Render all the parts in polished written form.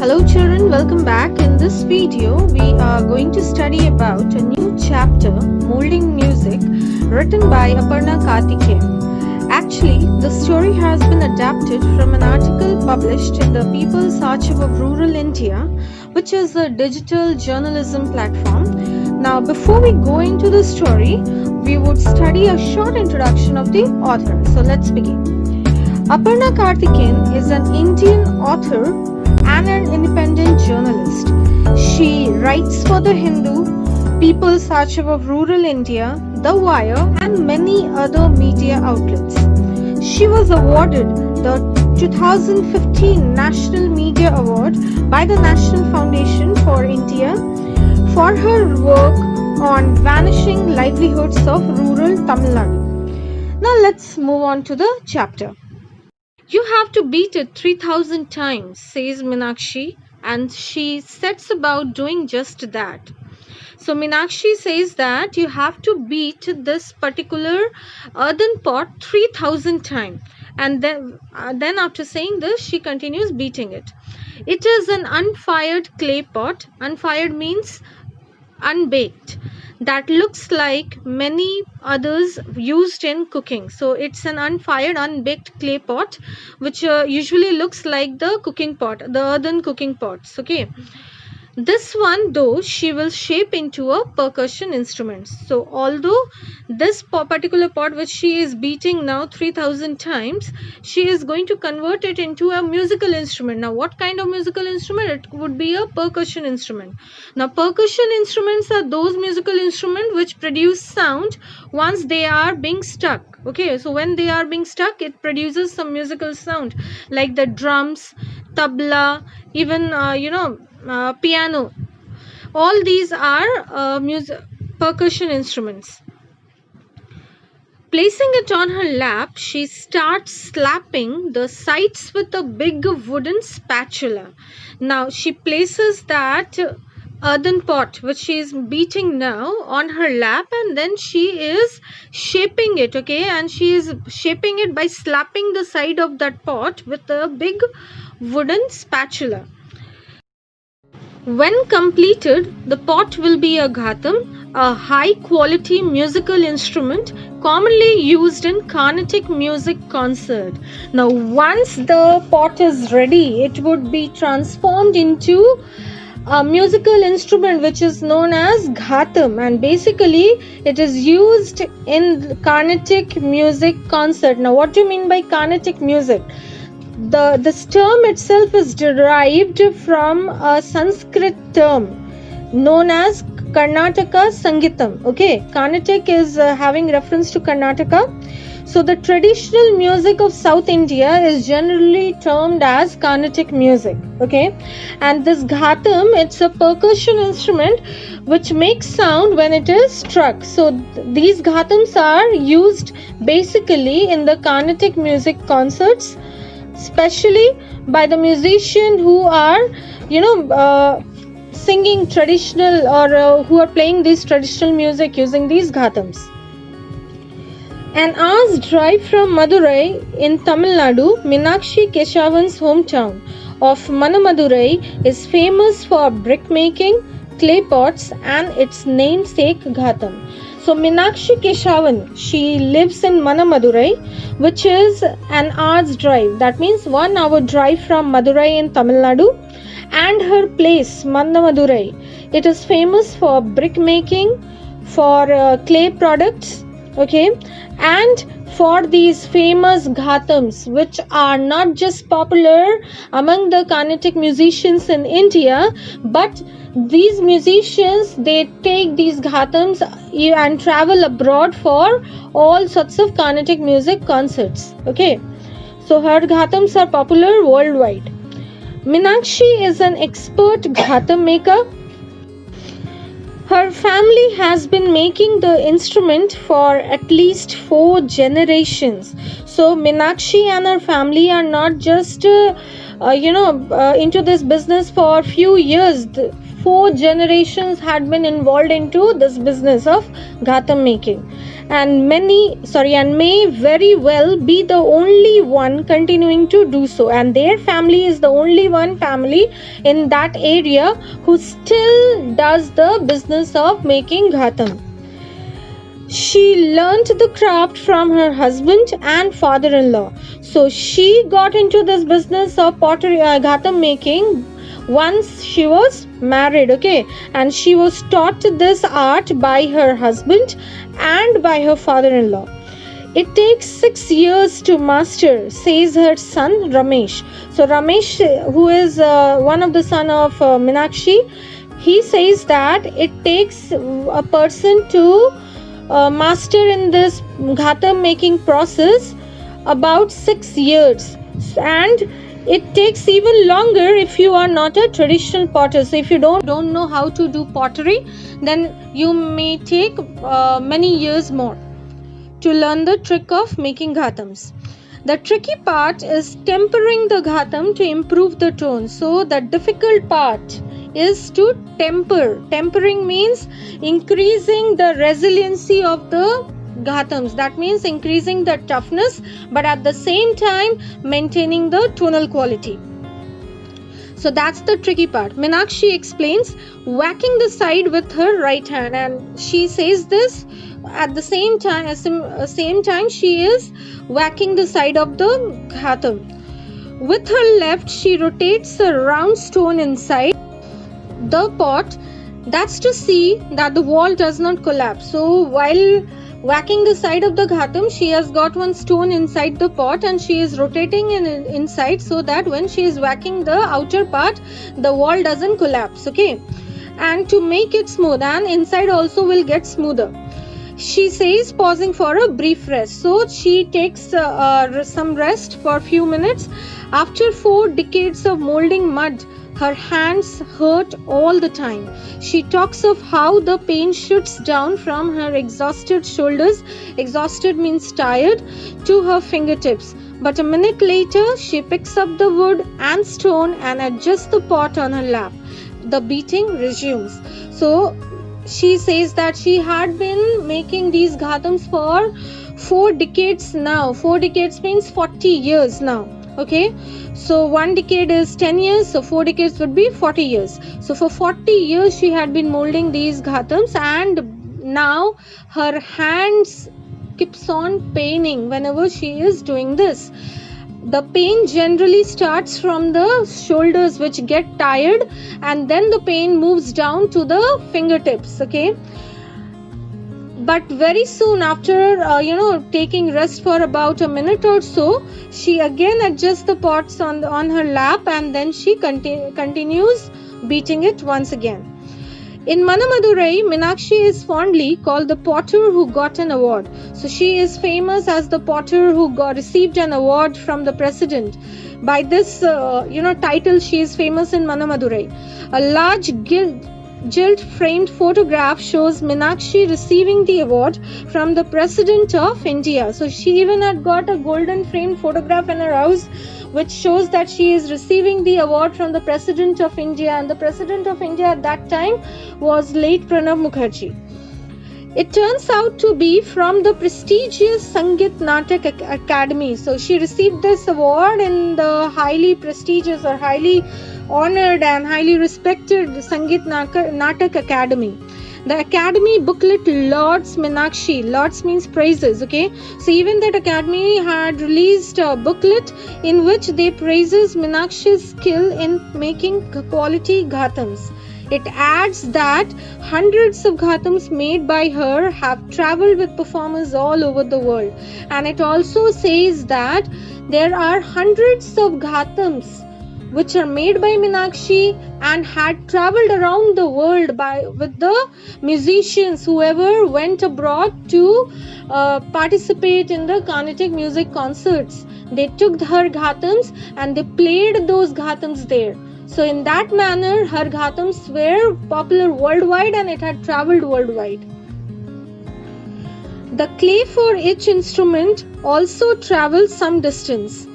Hello children, welcome back. In this video, we are going to study about a new chapter, Moulding Music, written by Aparna Karthikeyan. Actually, the story has been adapted from an article published in the People's Archive of Rural India, which is a digital journalism platform. Now, before we go into the story, we would study a short introduction of the author. So let's begin. Aparna Karthikeyan is an Indian author and an independent journalist. She writes for The Hindu, People's Archive of Rural India, The Wire, and many other media outlets. She was awarded the 2015 National Media Award by the National Foundation for India for her work on vanishing livelihoods of rural Tamil Nadu. Now let's move on to the chapter. You have to beat it 3,000 times, says Meenakshi, and she sets about doing just that. So Meenakshi says that you have to beat this particular earthen pot 3,000 times. And then after saying this, she continues beating it. It is an unfired clay pot. Unfired means unbaked. That looks like many others used in cooking. So it's an unfired, unbaked clay pot, which usually looks like the cooking pot, the earthen cooking pots. Okay. This one, though, she will shape into a percussion instrument. So although this particular pot which she is beating now 3,000 times, she is going to convert it into a musical instrument. Now what kind of musical instrument? It would be a percussion instrument. Now percussion instruments are those musical instruments which produce sound once they are being struck. Okay, so when they are being struck, it produces some musical sound like the drums, tabla, even piano. All these are percussion instruments. Placing it on her lap, she starts slapping the sides with a big wooden spatula. Now she places that earthen pot which she is beating now on her lap, and then she is shaping it, okay, and she is shaping it by slapping the side of that pot with a big wooden spatula. When completed, the pot will be a ghatam, a high-quality musical instrument commonly used in Carnatic music concert. Now, once the pot is ready, it would be transformed into a musical instrument which is known as ghatam, and basically it is used in Carnatic music concert. Now, what do you mean by Carnatic music? This term itself is derived from a Sanskrit term known as Karnataka Sangitam. Okay, Carnatic is having reference to Karnataka. So the traditional music of South India is generally termed as Carnatic music. Okay, and this ghatam, it's a percussion instrument which makes sound when it is struck. So these ghatams are used basically in the Carnatic music concerts, especially by the musician who are singing traditional or who are playing this traditional music using these ghatams. An hour's drive from Madurai in Tamil Nadu, Meenakshi Keshavan's hometown of Manamadurai is famous for brick making, clay pots, and its namesake ghatam. So Meenakshi Keshavan, she lives in Manamadurai, which is an hour's drive. That means 1 hour drive from Madurai in Tamil Nadu. And her place, Manamadurai, it is famous for brick making, for clay products, okay, and for these famous ghatams, which are not just popular among the Carnatic musicians in India, but these musicians, they take these ghatams and travel abroad for all sorts of Carnatic music concerts. Okay, so her ghatams are popular worldwide. Meenakshi is an expert ghatam maker. Her family has been making the instrument for at least 4 generations. So Meenakshi and her family are not just into this business for a few years. 4 generations had been involved into this business of ghatam making, and may very well be the only one continuing to do so, and their family is the only one family in that area who still does the business of making ghatam. She learnt the craft from her husband and father-in-law. So she got into this business of pottery, ghatam making once she was married, okay, and she was taught this art by her husband and by her father-in-law. It takes 6 years to master, says her son Ramesh. So Ramesh, who is one of the son of Meenakshi, he says that it takes a person to master in this ghatam making process about 6 years, and it takes even longer if you are not a traditional potter. So if you don't know how to do pottery, then you may take many years more to learn the trick of making ghatams. The tricky part is tempering the ghatam to improve the tone. So the difficult part is to temper. Tempering means increasing the resiliency of the ghatams. That means increasing the toughness, but at the same time maintaining the tonal quality. So that's the tricky part. Meenakshi explains whacking the side with her right hand, and she says this at the same time she is whacking the side of the ghatam. With her left, she rotates a round stone inside the pot. That's to see that the wall does not collapse. So while whacking the side of the ghatam, she has got one stone inside the pot and she is rotating inside so that when she is whacking the outer part, the wall doesn't collapse, okay, and to make it smooth, and inside also will get smoother. She says, pausing for a brief rest. So she takes some rest for a few minutes. After 4 decades of molding mud, her hands hurt all the time. She talks of how the pain shoots down from her exhausted shoulders, exhausted means tired, to her fingertips. But a minute later, she picks up the wood and stone and adjusts the pot on her lap. The beating resumes. So she says that she had been making these ghatams for 4 decades now. 4 decades means 40 years now. Okay, so 1 decade is 10 years, so 4 decades would be 40 years. So for 40 years she had been molding these ghatams, and now her hands keeps on paining whenever she is doing this. The pain generally starts from the shoulders, which get tired, and then the pain moves down to the fingertips, okay. But very soon after taking rest for about a minute or so, she again adjusts the pots on her lap, and then she continues beating it once again. In Manamadurai, Meenakshi is fondly called the potter who got an award. So she is famous as the potter who received an award from the president. By this title, she is famous in Manamadurai. A large gilt framed photograph shows Meenakshi receiving the award from the President of India. So she even had got a golden framed photograph in her house, which shows that she is receiving the award from the President of India, and the President of India at that time was late Pranab Mukherjee. It turns out to be from the prestigious Sangeet Natak Academy. So she received this award in the highly prestigious or highly honored and highly respected Sangeet Natak Academy. The academy booklet lauds Meenakshi. Lauds means praises, okay. So even that academy had released a booklet in which they praises Meenakshi's skill in making quality ghatams. It adds that hundreds of ghatams made by her have traveled with performers all over the world. And it also says that there are hundreds of ghatams which are made by Meenakshi and had traveled around the world with the musicians whoever went abroad to participate in the Carnatic music concerts. They took her ghatams and they played those ghatams there. So in that manner, her ghatams were popular worldwide and it had traveled worldwide. The clay for each instrument also travels some distance.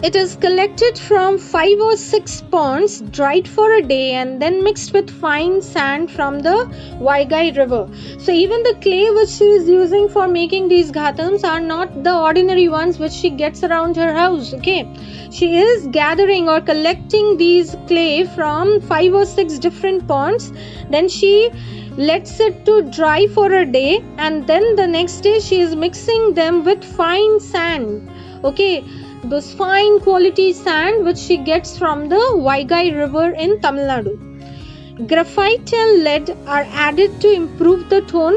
It is collected from 5 or 6 ponds, dried for a day, and then mixed with fine sand from the VIII river. So even the clay which she is using for making these ghatams are not the ordinary ones which she gets around her house. Okay, she is gathering or collecting these clay from 5 or 6 different ponds. Then she lets it to dry for a day, and then the next day she is mixing them with fine sand. Okay, those fine quality sand which she gets from the VIII river in Tamil Nadu. Graphite and lead are added to improve the tone.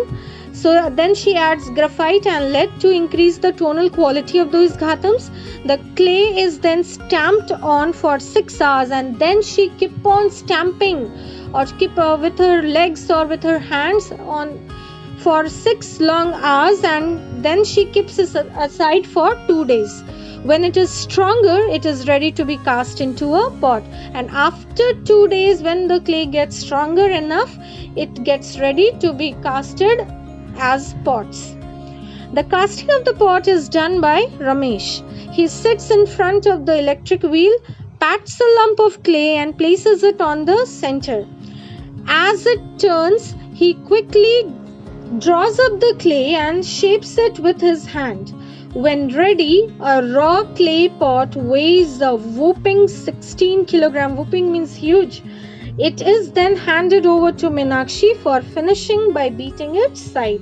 So then she adds graphite and lead to increase the tonal quality of those ghatams. The clay is then stamped on for 6 hours, and then she keep on stamping or keep with her legs or with her hands on for 6 long hours, and then she keeps it aside for 2 days. When it is stronger, it is ready to be cast into a pot, and after 2 days, when the clay gets stronger enough, it gets ready to be casted as pots. The casting of the pot is done by Ramesh. He sits in front of the electric wheel, pats a lump of clay and places it on the center. As it turns, he quickly draws up the clay and shapes it with his hand. When ready, a raw clay pot weighs a whopping 16 kg. Whopping means huge. It is then handed over to Meenakshi for finishing by beating its side.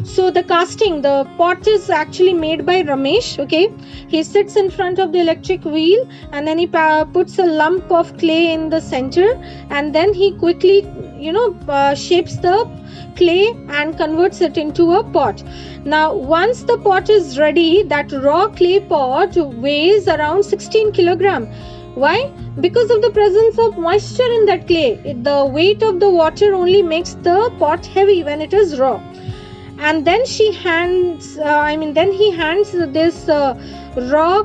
So the casting, the pot is actually made by Ramesh. Okay, he sits in front of the electric wheel, and then he puts a lump of clay in the center, and then he quickly shapes the clay and converts it into a pot. Now once the pot is ready, that raw clay pot weighs around 16 kg. Why? Because of the presence of moisture in that clay. The weight of the water only makes the pot heavy when it is raw. And then he hands this raw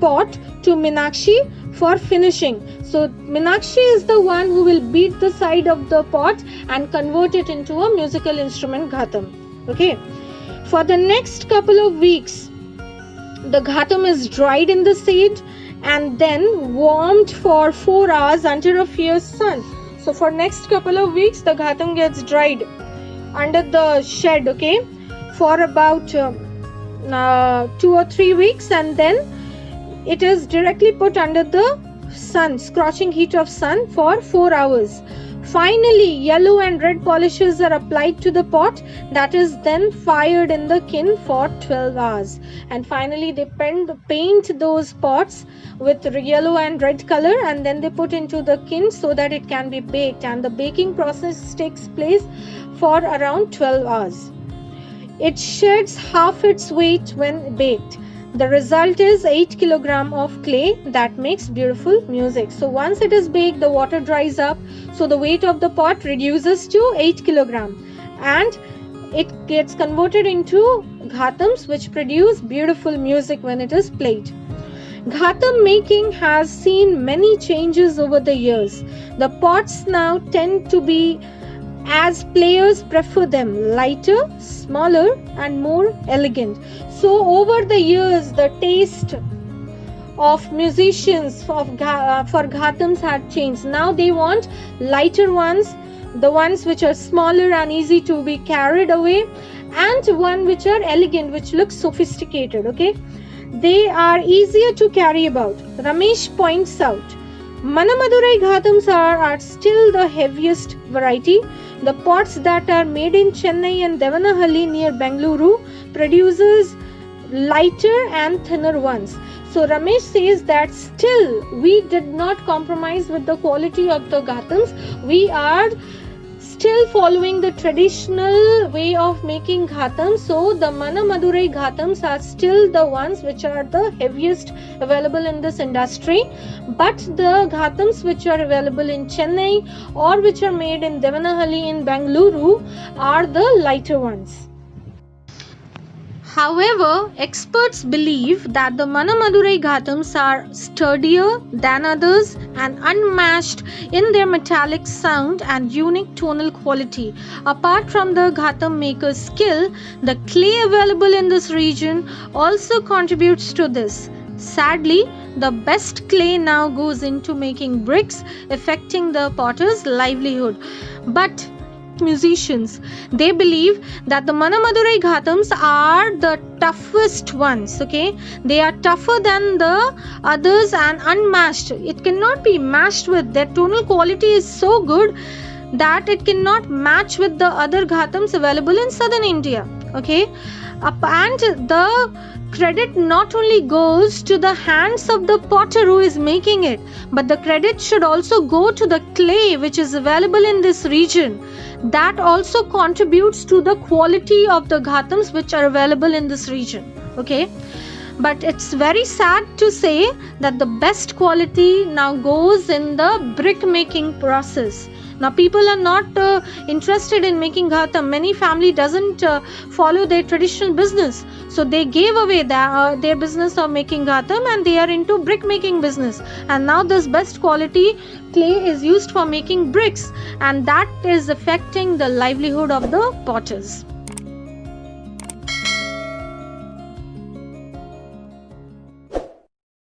pot to Meenakshi for finishing. So Meenakshi is the one who will beat the side of the pot and convert it into a musical instrument ghatam. Okay. For the next couple of weeks, the ghatam is dried in the shade and then warmed for 4 hours under a fierce sun. So for next couple of weeks, the ghatam gets dried under the shed, okay, for about 2 or 3 weeks, and then it is directly put under the sun, scorching heat of sun, for 4 hours. Finally, yellow and red polishes are applied to the pot, that is then fired in the kiln for 12 hours. And finally, they paint those pots with yellow and red color, and then they put into the kiln so that it can be baked, and the baking process takes place for around 12 hours. It sheds half its weight when baked. The result is 8 kg of clay that makes beautiful music. So once it is baked, the water dries up, so the weight of the pot reduces to 8 kg, and it gets converted into ghatams which produce beautiful music when it is played. Ghatam making has seen many changes over the years. The pots now tend to be, as players prefer them, lighter, smaller and more elegant. So over the years, the taste of musicians for ghatams had changed. Now they want lighter ones, the ones which are smaller and easy to be carried away, and one which are elegant, which looks sophisticated. Okay, they are easier to carry about. Ramesh points out, Manamadurai ghatams are still the heaviest variety. The pots that are made in Chennai and Devanahalli near Bengaluru produces lighter and thinner ones. So Ramesh says that still we did not compromise with the quality of the ghatams. We are still following the traditional way of making ghatams. So the Manamadurai ghatams are still the ones which are the heaviest available in this industry. But the ghatams which are available in Chennai or which are made in Devanahalli in Bengaluru are the lighter ones. However, experts believe that the Manamadurai ghatams are sturdier than others and unmatched in their metallic sound and unique tonal quality. Apart from the ghatam maker's skill, the clay available in this region also contributes to this. Sadly, the best clay now goes into making bricks, affecting the potter's livelihood. But musicians, they believe that the Manamadurai Ghatams are the toughest ones. Okay, they are tougher than the others and unmatched. It cannot be matched with. Their tonal quality is so good that it cannot match with the other Ghatams available in southern India. Okay, and the credit not only goes to the hands of the potter who is making it, but the credit should also go to the clay which is available in this region. That also contributes to the quality of the ghatams which are available in this region. Okay, but it's very sad to say that the best quality now goes in the brick making process. Now people are not interested in making ghatam. Many family doesn't follow their traditional business, so they gave away their business of making ghatam and they are into brick making business. And now this best quality clay is used for making bricks, and that is affecting the livelihood of the potters.